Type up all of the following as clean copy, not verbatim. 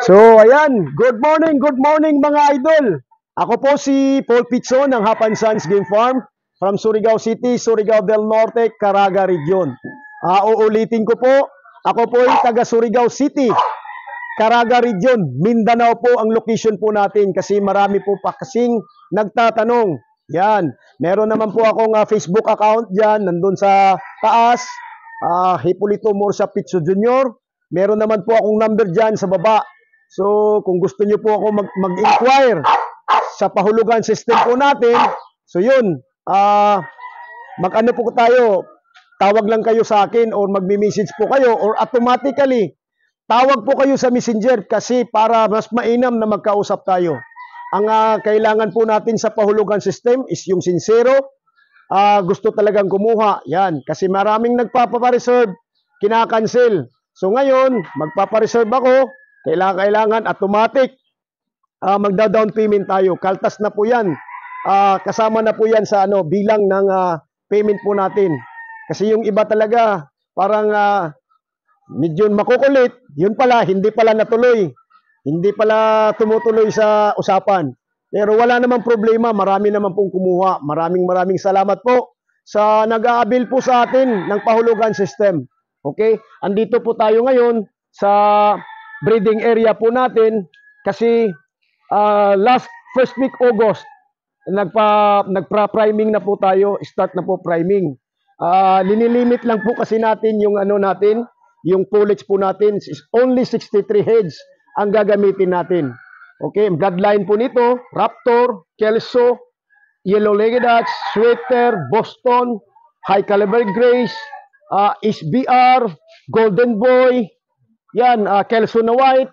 So, ayan. Good morning mga idol. Ako po si Paul Pizzo ng Hapan Sons Game Farm from Surigao City, Surigao del Norte, Caraga Region. Uulitin ko po, ako po ay taga Surigao City, Caraga Region, Mindanao po ang location po natin kasi marami po pa kasing nagtatanong. Yan. Meron naman po akong Facebook account dyan, nandun sa taas, Hipolito Morsa Pizzo Jr. Meron naman po akong number dyan sa baba. So, kung gusto nyo po ako mag-inquire sa pahulugan system po natin, so yun, mag-ano po tayo, tawag lang kayo sa akin or magme-message po kayo or automatically, tawag po kayo sa messenger kasi para mas mainam na magkausap tayo. Ang kailangan po natin sa pahulugan system is yung sincero, gusto talagang kumuha, yan, kasi maraming nagpapareserve, kinakancel. So ngayon, magpapareserve ako, kailangan automatic magda-down payment tayo. Kaltas na po yan. Kasama na po yan sa bilang ng payment po natin. Kasi yung iba talaga parang medyo makukulit. Yun pala, hindi pala natuloy. Hindi pala tumutuloy sa usapan. Pero wala namang problema. Marami naman pong kumuha. Maraming salamat po sa nag-aabil po sa atin ng pahulugan system. Okay? Andito po tayo ngayon sa breeding area po natin kasi first week August nagpa-priming na po tayo, start na po priming. Linilimit lang po kasi natin yung yung pullets po natin is only 63 heads ang gagamitin natin. Okay, bloodline po nito, Raptor, Kelso, Yellow-Legged Dutch, Sweater, Boston, High Caliber Grace, SBR, Golden Boy, yan, Kelso na White.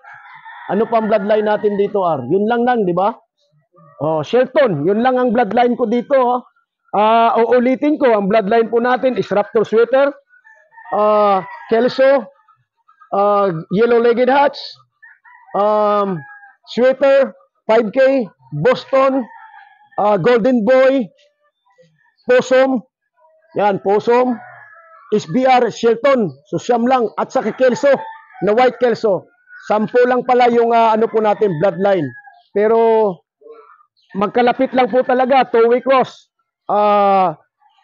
Ano pa ang bloodline natin dito, Yun lang, di ba? Shelton, yun lang ang bloodline ko dito. Uulitin ko, ang bloodline po natin is Raptor Sweater, Kelso, Yellow-Legged Hutch, Sweater, 5K, Boston, Golden Boy, Possum, yan, Possum, SBR, Shelton, so siyam lang, at saka Kelso, na white Kelso. 10 lang pala yung po natin, bloodline. Pero, magkalapit lang po talaga, two-way cross.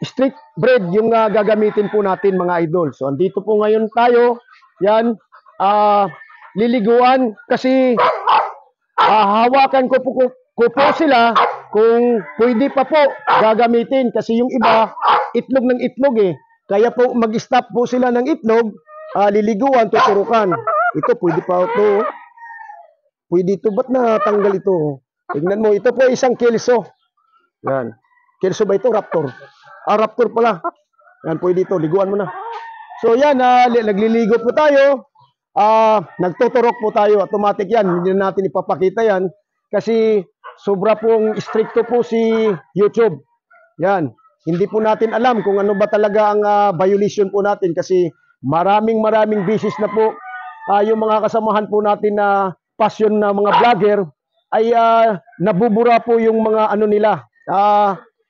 Strict breed yung gagamitin po natin mga idol. So, andito po ngayon tayo, yan, liliguan, kasi hawakan ko po sila kung pwede pa po gagamitin. Kasi yung iba, itlog ng itlog eh. Kaya po mag-stop po sila ng itlog, liliguan, tuturukan. Ito, pwede pa ito. Pwede ito. Ba't natanggal ito? Tignan mo, ito po isang Kelso. Yan. Kelso ba ito? Raptor. Raptor pala. Yan, pwede ito. Liguan mo na. So, yan, nagliligo po tayo. Nagtuturok po tayo. Automatic yan. Hindi natin ipapakita yan. Kasi, sobra pong stricto po si YouTube. Yan. Hindi po natin alam kung ano ba talaga ang violation po natin kasi maraming beses na po yung mga kasamahan po natin na passion na mga vlogger ay nabubura po yung mga nila,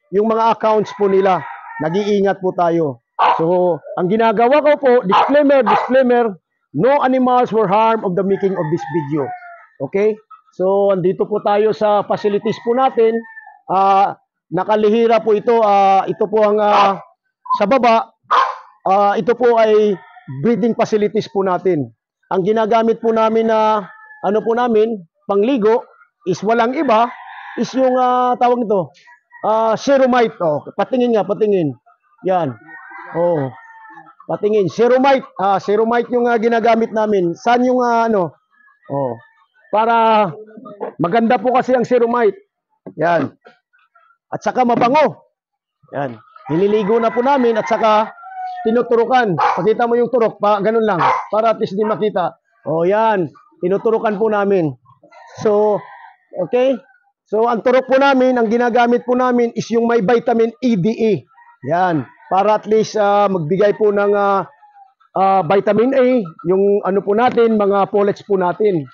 yung mga accounts po nila. Nag-iingat po tayo. So, ang ginagawa ko po, disclaimer, no animals were harmed of the making of this video. Okay? So, andito po tayo sa facilities po natin. Nakalihira po ito. Ito po ang sa baba. Ito po ay breeding facilities po natin. Ang ginagamit po namin na pangligo is walang iba is yung tawag nito Ceromite. Patingin nga, patingin. Yan. Patingin. Ceromite. Ceromite yung ginagamit namin. Saan yung para maganda po kasi ang Ceromite. Yan. At saka mabango. Yan. Nililigo na po namin at saka tinuturukan. Pakita mo yung turok, ganun lang. Para at least di makita. Yan. Tinuturukan po namin. So, okay. So, ang turok po namin, ang ginagamit po namin is yung may vitamin EDE. Yan. Para at least magbigay po ng vitamin A, yung po natin, mga pullets po natin.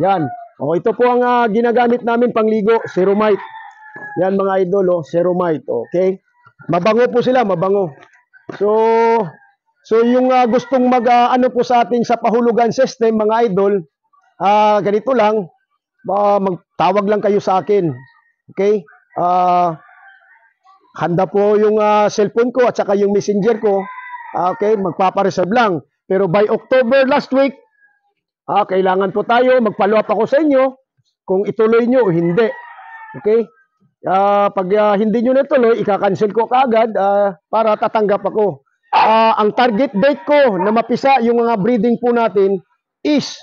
Yan. Ito po ang ginagamit namin pangligo, Ceromite. Yan mga idol, Ceromite. Okay? Mabango po sila, mabango. So yung gustong po sa atin sa pahulugan system, mga idol, ganito lang, magtawag lang kayo sa akin. Okay? Handa po yung cellphone ko at saka yung messenger ko. Okay, magpapareserve lang. Pero by October last week, kailangan po tayo, mag-follow up ako sa inyo kung ituloy nyo o hindi. Okay? Pag hindi nyo natuloy, ika-cancel ko kaagad para tatanggap ako. Ang target date ko na mapisa yung mga breeding po natin is,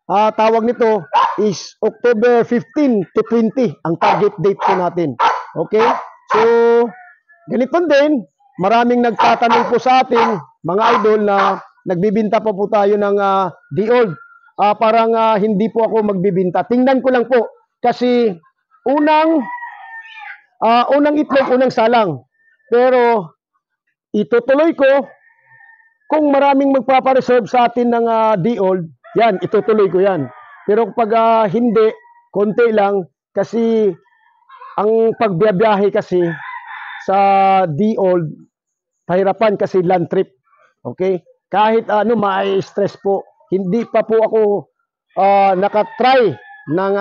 tawag nito is October 15 to 20 ang target date po natin. Okay? So, ganito din, maraming nagtatanong po sa atin, mga idol, na nagbibinta pa po tayo ng D-Old. Parang hindi po ako magbibinta. Tingnan ko lang po, kasi unang itlog, unang salang. Pero, itutuloy ko, kung maraming magpapareserve sa atin ng D-Old, yan, itutuloy ko yan. Pero pag hindi, konti lang, kasi ang pagbiyahe kasi sa D-Old, pahirapan kasi land trip. Okay? Kahit ma-stress po, hindi pa po ako nakatry ng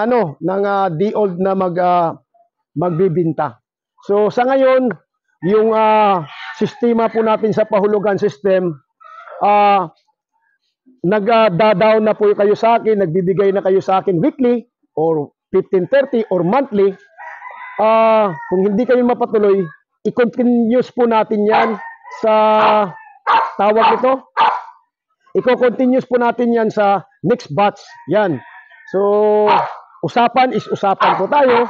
D-Old na magbibinta. So sa ngayon, yung sistema po natin sa pahulugan system, nagda-down na po kayo sa akin, nagbibigay na kayo sa akin weekly or 15-30 or monthly. Kung hindi kayo mapatuloy, i-continuous po natin yan sa tawag ito. I-continuous po natin yan sa next batch. Yan. So, usapan is usapan po tayo.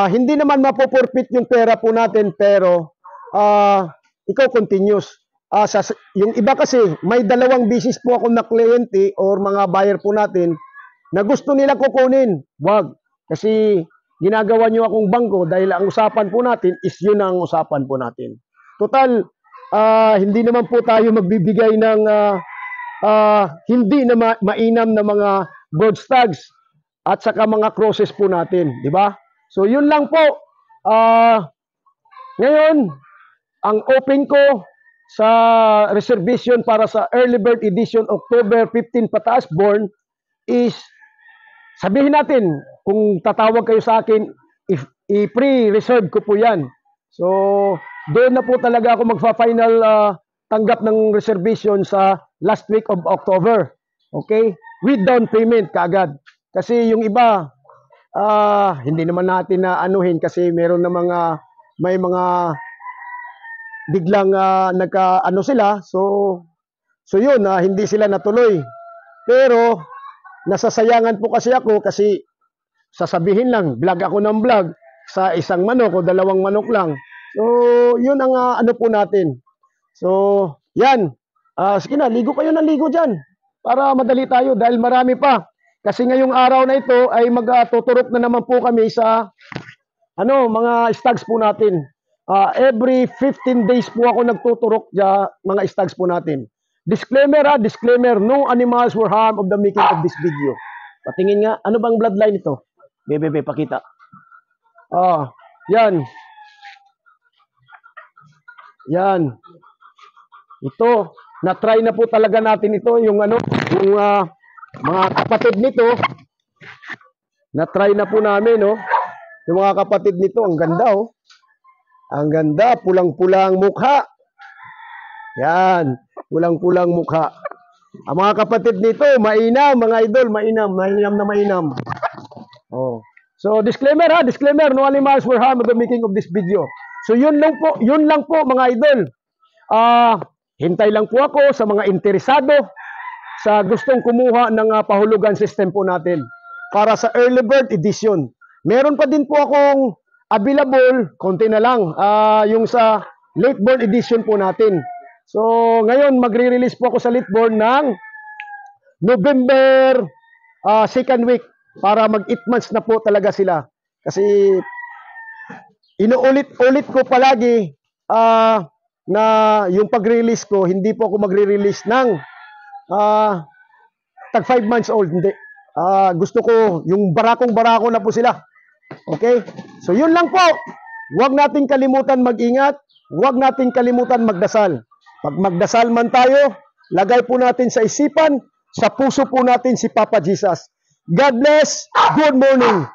Hindi naman mapopurpit yung pera po natin, pero ikaw continuous. Yung iba kasi, may dalawang business po ako na kliyente or mga buyer po natin na gusto nila kukunin. Wag. Kasi ginagawa nyo akong bangko dahil ang usapan po natin is yun ang usapan po natin. Total, hindi naman po tayo magbibigay ng hindi na mainam na mga brood stags at saka mga crosses po natin. Di ba? So, yun lang po. Ngayon, ang open ko sa reservation para sa early bird edition October 15 pataas born is, sabihin natin, kung tatawag kayo sa akin, i-pre-reserve ko po yan. So, doon na po talaga ako magfa-final tanggap ng reservation sa last week of October. Okay? With down payment kaagad. Kasi yung iba, hindi naman natin na anuhin kasi meron na may mga biglang nagka-ano sila. So yun, hindi sila natuloy. Pero, nasasayangan po kasi ako kasi sasabihin lang, vlog ako ng vlog sa isang manok o dalawang manok lang. So, yun ang ano po natin. So, yan. Sige na, ligo kayo ng ligo dyan para madali tayo dahil marami pa. Kasi ngayong araw na ito ay magtuturok na naman po kami sa mga stags po natin. Every 15 days po ako nagtuturok sa mga stags po natin. Disclaimer disclaimer, no animals were harmed of the making of this video. Patingin nga, ano bang bloodline ito? Bebe, pakita. Yan. Yan. Ito, na-try na po talaga natin ito, yung mga kapatid nito. Na-try na po namin, yung mga kapatid nito, ang ganda, Ang ganda, pulang-pulang mukha. Yan, pulang-pulang mukha. Ang mga kapatid nito, mainam, mga idol, mainam na mainam. So, disclaimer disclaimer, no animals were harmed in the making of this video. So, yun lang po mga idol. Hintay lang po ako sa mga interesado sa gustong kumuha ng pahulugan system po natin para sa early bird edition. Meron pa din po akong available, konti na lang, yung sa late born edition po natin. So, ngayon, magre-release po ako sa late born ng November 2nd week para mag 8 months na po talaga sila. Kasi, inuulit-ulit ko palagi na yung pag-release ko, hindi po ako magre-release ng tag 5 months old. Hindi. Gusto ko, yung barakong-barako na po sila. Okay? So, yun lang po. Huwag nating kalimutan mag-ingat. Huwag nating kalimutan magdasal. Pag magdasal man tayo, lagay po natin sa isipan, sa puso po natin si Papa Jesus. God bless. Good morning.